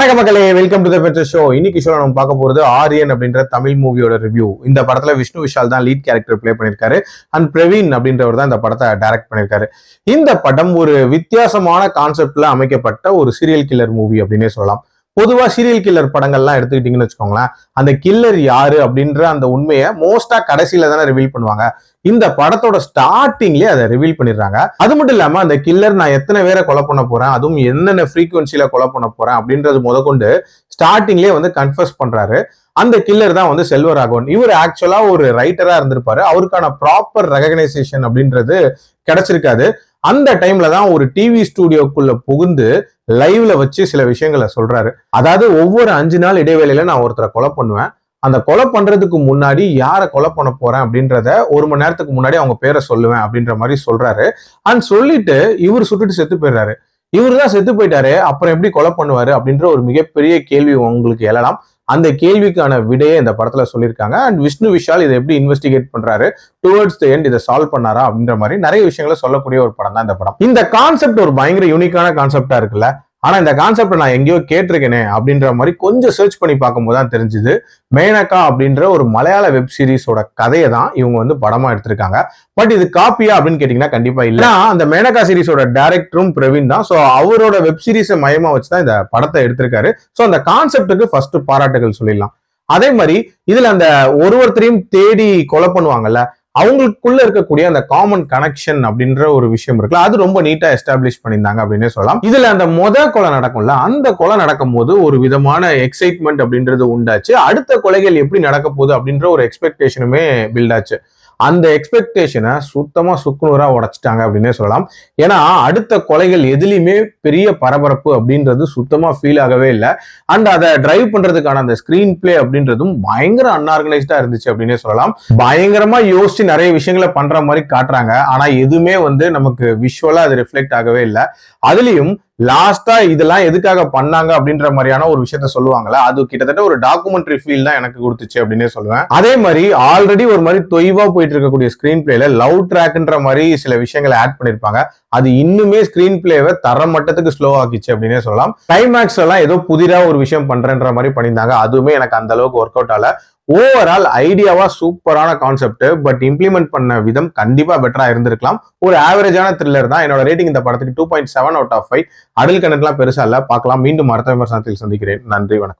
வணக்க மக்களே, welcome to the ஃபென்சர் show. இன்னைக்கு ஷோல நம்ம பார்க்க போறது ஆரியன் அப்படின்ற தமிழ் மூவியோட ரிவ்யூ. இந்த படத்துல விஷ்ணு விஷால் தான் லீட் கேரக்டர் பிளே பண்ணிருக்காரு அண்ட் பிரவீன் அப்படின்றவர் தான் இந்த படத்தை டைரக்ட் பண்ணிருக்காரு. இந்த படம் ஒரு வித்தியாசமான கான்செப்ட்ல அமைக்கப்பட்ட ஒரு சீரியல் கில்லர் மூவி அப்படின்னே சொல்லலாம். பொதுவா சீரியல் கில்லர் படங்கள்லாம் எடுத்துக்கிட்டீங்கன்னு வச்சுக்கோங்களேன், அந்த கில்லர் யாரு அப்படின்ற அந்த உண்மையை மோஸ்டா கடைசியில தானே ரிவீல் பண்ணுவாங்க. இந்த படத்தோட ஸ்டார்டிங்லயே அதை ரிவீல் பண்ணிடுறாங்க. அது மட்டும் இல்லாம அந்த கில்லர் நான் எத்தனை பேரை கொலை பண்ண போறேன், அதுவும் என்னென்ன ஃப்ரீக்வன்சில கொலை பண்ண போறேன் அப்படின்றது முதற்கொண்டு ஸ்டார்டிங்லயே கன்ஃபர்ஸ் பண்றாரு. அந்த கில்லர் தான் செல்வராகவன். இவர் ஆக்சுவலா ஒரு ரைட்டரா இருந்திருப்பாரு. அவருக்கான ப்ராப்பர் ரெகனைசேஷன் அப்படின்றது கிடைச்சிருக்காது. அந்த டைம்ல தான் ஒரு டிவி ஸ்டுடியோக்குள்ள புகுந்து லைவ்ல வச்சு சில விஷயங்களை சொல்றாரு. அதாவது ஒவ்வொரு 5 நாள் இடைவேளையில நான் ஒருத்தரை கொலை பண்ணுவேன். அந்த கொலை பண்றதுக்கு முன்னாடி யாரை கொலை பண்ண போறேன் அப்படின்றத 1 மணி நேரத்துக்கு முன்னாடி அவங்க பேரை சொல்லுவேன் அப்படின்ற மாதிரி சொல்றாரு. அண்ட் சொல்லிட்டு இவர் சுட்டுட்டு செத்து போயிடுறாரு. இவர் தான் செத்து போயிட்டாரு, அப்புறம் எப்படி கொலை பண்ணுவாரு அப்படின்ற ஒரு மிகப்பெரிய கேள்வி உங்களுக்கு எழலாம். அந்த கேள்விக்கான விடையை இந்த படத்துல சொல்லியிருக்காங்க. அண்ட் விஷ்ணு விஷால் இதை எப்படி இன்வெஸ்டிகேட் பண்றாரு, டுவர்ட்ஸ் தி எண்ட் இதை சால்வ் பண்ணாரா அப்படின்ற மாதிரி நிறைய விஷயங்களை சொல்லக்கூடிய ஒரு படம் தான் இந்த படம். இந்த கான்செப்ட் ஒரு பயங்கர யூனிக்கான கான்செப்டா இருக்குல்ல. ஆனா இந்த கான்செப்ட் நான் எங்கேயோ கேட்டிருக்கேனே அப்படின்ற மாதிரி கொஞ்சம் சர்ச் பண்ணி பார்க்கும்போது தான் தெரிஞ்சுது. மேனகா அப்படின்ற ஒரு மலையாள வெப் சீரிஸோட கதையை தான் இவங்க படமா எடுத்திருக்காங்க. பட் இது காப்பியா அப்படின்னு கேட்டீங்கன்னா கண்டிப்பா இல்ல. அந்த மேனகா சீரிஸோட டைரக்டரும் பிரவீன் தான். சோ அவரோட வெப் சீரிஸை மையமா வச்சுதான் இந்த படத்தை எடுத்திருக்காரு. சோ அந்த கான்செப்டுக்கு ஃபர்ஸ்ட் பாராட்டுகள் சொல்லிடலாம். அதே மாதிரி இதுல அந்த ஒருத்தரையும் தேடி கொலை பண்ணுவாங்கல்ல, அவங்களுக்குள்ள இருக்கக்கூடிய அந்த காமன் கனெக்ஷன் அப்படின்ற ஒரு விஷயம் இருக்குல்ல, அது ரொம்ப நீட்டா எஸ்டாப்ளிஷ் பண்ணியிருந்தாங்க அப்படின்னே சொல்லலாம். இதுல அந்த கொலை நடக்கும்ல, அந்த கொலை நடக்கும் போது ஒரு விதமான எக்ஸைட்மெண்ட் அப்படின்றது உண்டாச்சு. அடுத்த கொலைகள் எப்படி நடக்க போகுது அப்படின்ற ஒரு எக்ஸ்பெக்டேஷனுமே பில்ட் ஆச்சு. அந்த எக்ஸ்பெக்டேஷனை சுத்தமா சுக்குநூறா உடைச்சிட்டாங்க அப்படின்னே சொல்லலாம். ஏன்னா அடுத்த கொலைகள் எதுலையுமே பெரிய பரபரப்பு அப்படின்றது சுத்தமா ஃபீல் ஆகவே இல்லை. அண்ட் அதை டிரைவ் பண்றதுக்கான அந்த ஸ்கிரீன் பிளே அப்படின்றதும் பயங்கர அன்ஆர்கனைஸ்டா இருந்துச்சு அப்படின்னே சொல்லலாம். பயங்கரமா யோசிச்சு நிறைய விஷயங்களை பண்ற மாதிரி காட்டுறாங்க. ஆனா எதுவுமே நமக்கு விஷுவலா அது ரிஃப்ளெக்ட் ஆகவே இல்லை. அதுலயும் லாஸ்டா இதெல்லாம் எதுக்காக பண்ணாங்க அப்படின்ற மாதிரியான ஒரு விஷயத்த சொல்லுவாங்கல்ல, அது கிட்டத்தட்ட ஒரு டாக்குமெண்ட்ரி ஃபீல் தான் எனக்கு கொடுத்துச்சு அப்படின்னே சொல்லுவேன். அதே மாதிரி ஆல்ரெடி ஒரு மாதிரி தொய்வா போயிட்டு இருக்கக்கூடிய ஸ்கிரீன் பிளேல லவ் ட்ராக்ன்ற மாதிரி சில விஷயங்களை ஆட் பண்ணிருப்பாங்க. அது இன்னுமே ஸ்கிரீன் பிளேவை தர மட்டத்துக்கு ஸ்லோ ஆக்கிச்சு அப்படின்னே சொல்லலாம். கிளைமேக்ஸ் எல்லாம் ஏதோ புதிரா ஒரு விஷயம் பண்றேன்ற மாதிரி பண்ணியிருந்தாங்க. அதுவுமே எனக்கு அந்த அளவுக்கு ஒர்க் அவுட் ஆகல. ஓவரால் ஐடியாவா சூப்பரான கான்செப்ட், பட் இம்ப்ளிமெண்ட் பண்ண விதம் கண்டிப்பா பெட்டரா இருந்திருக்கலாம். ஒரு ஆவரேஜான த்ரில்லர் தான். என்னோட ரேட்டிங் இந்த படத்துக்கு 2.7 out of 5. அடல் கணக்கெல்லாம் பெருசா இல்ல. பார்க்கலாம். மீண்டும் அடுத்த விமர்சனத்தில் சந்திக்கிறேன். நன்றி, வணக்கம்.